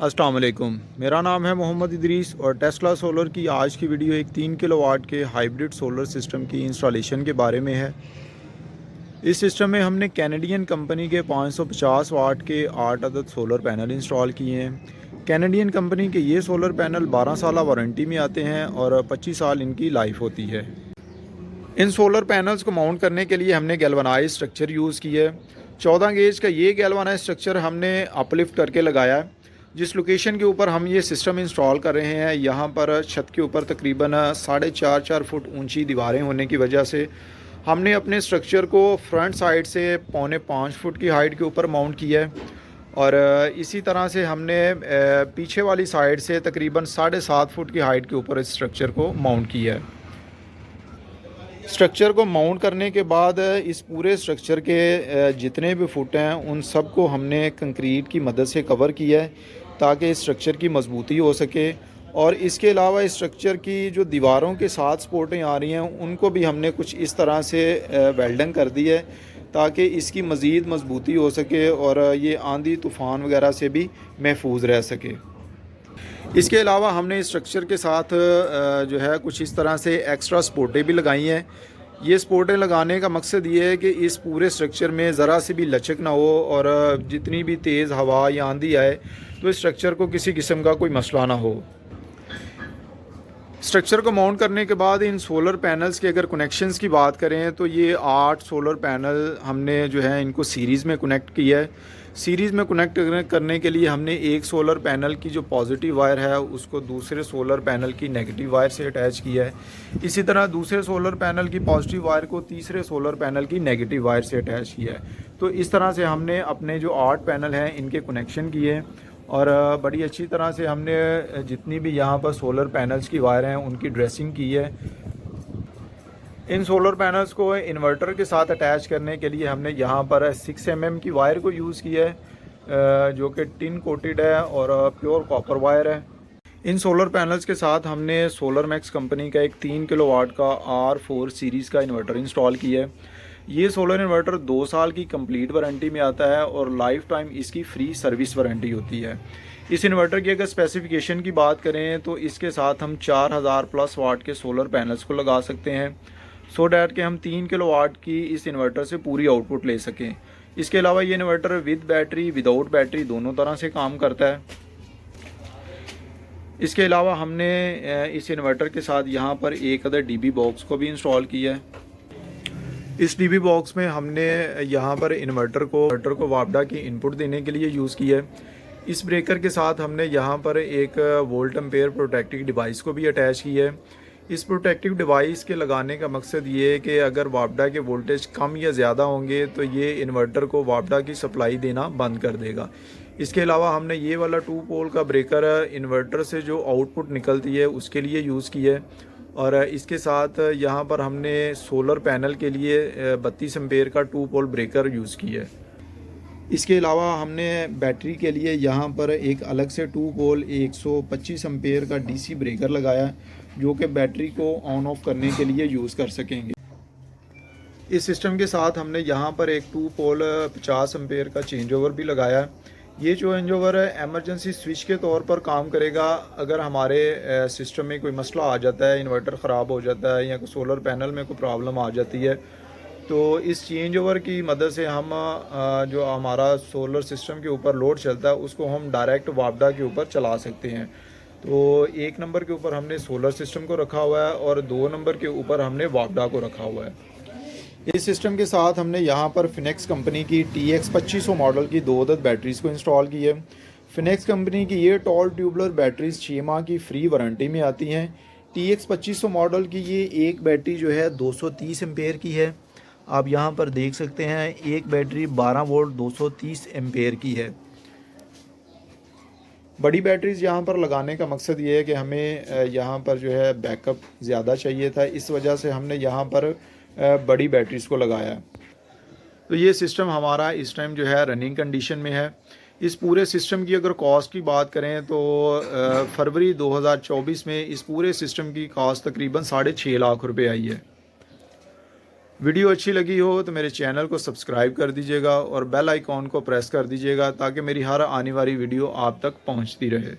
अस्सलाम वालेकुम। मेरा नाम है मोहम्मद इदरीस और टेस्ला सोलर की आज की वीडियो एक 3 किलोवाट के हाइब्रिड सोलर सिस्टम की इंस्टॉलेशन के बारे में है। इस सिस्टम में हमने कैनेडियन कंपनी के 550 वाट के 8 अदद सोलर पैनल इंस्टॉल किए हैं। कैनेडियन कंपनी के ये सोलर पैनल 12 साल वारंटी में आते हैं और 25 साल इनकी लाइफ होती है। इन सोलर पैनल्स को माउंट करने के लिए हमने गैल्वनाइज स्ट्रक्चर यूज़ किया है। 14 गेज का ये गैल्वनाइज स्ट्रक्चर हमने अपलिफ्ट करके लगाया है। जिस लोकेशन के ऊपर हम ये सिस्टम इंस्टॉल कर रहे हैं, यहाँ पर छत के ऊपर तकरीबन 4.5 फुट ऊंची दीवारें होने की वजह से हमने अपने स्ट्रक्चर को फ्रंट साइड से 4.25 फुट की हाइट के ऊपर माउंट किया है और इसी तरह से हमने पीछे वाली साइड से तकरीबन 7.5 फुट की हाइट के ऊपर इस स्ट्रक्चर को माउंट किया है। स्ट्रक्चर को माउंट करने के बाद इस पूरे स्ट्रक्चर के जितने भी फुट हैं उन सब को हमने कंक्रीट की मदद से कवर किया है ताकि इस स्ट्रक्चर की मजबूती हो सके। और इसके अलावा इस स्ट्रक्चर की जो दीवारों के साथ सपोर्टें आ रही हैं उनको भी हमने कुछ इस तरह से वेल्डिंग कर दी है ताकि इसकी मज़ीद मजबूती हो सके और ये आंधी तूफ़ान वगैरह से भी महफूज रह सके। इसके अलावा हमने इस स्ट्रक्चर के साथ जो है कुछ इस तरह से एक्स्ट्रा सपोर्टें भी लगाई हैं। ये सपोर्टें लगाने का मकसद ये है कि इस पूरे स्ट्रक्चर में ज़रा सी भी लचक ना हो और जितनी भी तेज़ हवा या आंधी आए तो इस स्ट्रक्चर को किसी किस्म का कोई मसला ना हो। स्ट्रक्चर को माउंट करने के बाद इन सोलर पैनल्स के अगर कनेक्शंस की बात करें तो ये 8 सोलर पैनल हमने जो है इनको सीरीज़ में कनेक्ट किया है। सीरीज़ में कनेक्ट करने के लिए हमने एक सोलर पैनल की जो पॉजिटिव वायर है उसको दूसरे सोलर पैनल की नेगेटिव वायर से अटैच किया है। इसी तरह दूसरे सोलर पैनल की पॉजिटिव वायर को तीसरे सोलर पैनल की नेगेटिव वायर से अटैच किया है। तो इस तरह से हमने अपने जो 8 पैनल हैं इनके कनेक्शन किए हैं और बड़ी अच्छी तरह से हमने जितनी भी यहाँ पर सोलर पैनल्स की वायर हैं उनकी ड्रेसिंग की है। इन सोलर पैनल्स को इन्वर्टर के साथ अटैच करने के लिए हमने यहाँ पर 6 mm की वायर को यूज़ किया है जो कि टिन कोटेड है और प्योर कॉपर वायर है। इन सोलर पैनल्स के साथ हमने सोलर मैक्स कंपनी का एक 3 किलोवाट का R4 सीरीज़ का इन्वर्टर इंस्टॉल किया है। ये सोलर इन्वर्टर 2 साल की कंप्लीट वारंटी में आता है और लाइफ टाइम इसकी फ्री सर्विस वारंटी होती है। इस इन्वर्टर की अगर स्पेसिफिकेशन की बात करें तो इसके साथ हम 4000 प्लस वाट के सोलर पैनल्स को लगा सकते हैं सो डैट कि हम 3 किलोवाट की इस इन्वर्टर से पूरी आउटपुट ले सकें। इसके अलावा ये inverter with battery without battery दोनों तरह से काम करता है। इसके अलावा हमने इस इन्वर्टर के साथ यहाँ पर एक अदर डीबी बॉक्स को भी इंस्टॉल किया है। इस डीबी बॉक्स में हमने यहाँ पर इन्वर्टर को वापडा की इनपुट देने के लिए यूज़ किया है। इस ब्रेकर के साथ हमने यहाँ पर एक वोल्ट एम्पेयर प्रोटेक्टिव डिवाइस को भी अटैच किया है। इस प्रोटेक्टिव डिवाइस के लगाने का मकसद ये है कि अगर वापडा के वोल्टेज कम या ज़्यादा होंगे तो ये इन्वर्टर को वापडा की सप्लाई देना बंद कर देगा। इसके अलावा हमने ये वाला 2 पोल का ब्रेकर इन्वर्टर से जो आउटपुट निकलती है उसके लिए यूज़ किया है और इसके साथ यहाँ पर हमने सोलर पैनल के लिए 32 एम्पेयर का 2 पोल ब्रेकर यूज़ किया है। इसके अलावा हमने बैटरी के लिए यहाँ पर एक अलग से 2 पोल 125 एम्पेयर का डीसी ब्रेकर लगाया है जो कि बैटरी को ऑन ऑफ करने के लिए यूज़ कर सकेंगे। इस सिस्टम के साथ हमने यहाँ पर एक 2 पोल 50 एम्पेयर का चेंज ओवर भी लगाया है। ये चेंज ओवर एमरजेंसी स्विच के तौर पर काम करेगा। अगर हमारे सिस्टम में कोई मसला आ जाता है, इन्वर्टर ख़राब हो जाता है या कोई सोलर पैनल में कोई प्रॉब्लम आ जाती है तो इस चेंज ओवर की मदद से हम जो हमारा सोलर सिस्टम के ऊपर लोड चलता है उसको हम डायरेक्ट वापडा के ऊपर चला सकते हैं। तो 1 नंबर के ऊपर हमने सोलर सिस्टम को रखा हुआ है और 2 नंबर के ऊपर हमने वापडा को रखा हुआ है। इस सिस्टम के साथ हमने यहाँ पर फिनेक्स कंपनी की TX 2500 मॉडल की 2 अदद बैटरीज़ को इंस्टॉल की है। फिनेक्स कंपनी की ये टॉल ट्यूबलर बैटरीज़ 6 माह की फ्री वारंटी में आती हैं। TX 2500 मॉडल की ये एक बैटरी जो है 230 एम्पेयर की है। आप यहाँ पर देख सकते हैं एक बैटरी 12 वोल्ट 230 एम्पेयर की है। बड़ी बैटरीज़ यहाँ पर लगाने का मकसद ये है कि हमें यहाँ पर जो है बैकअप ज़्यादा चाहिए था, इस वजह से हमने यहाँ पर बड़ी बैटरीज़ को लगाया। तो ये सिस्टम हमारा इस टाइम जो है रनिंग कंडीशन में है। इस पूरे सिस्टम की अगर कॉस्ट की बात करें तो फरवरी 2024 में इस पूरे सिस्टम की कॉस्ट तकरीबन 6.5 लाख रुपए आई है। वीडियो अच्छी लगी हो तो मेरे चैनल को सब्सक्राइब कर दीजिएगा और बेल आइकॉन को प्रेस कर दीजिएगा ताकि मेरी हर आने वाली वीडियो आप तक पहुंचती रहे।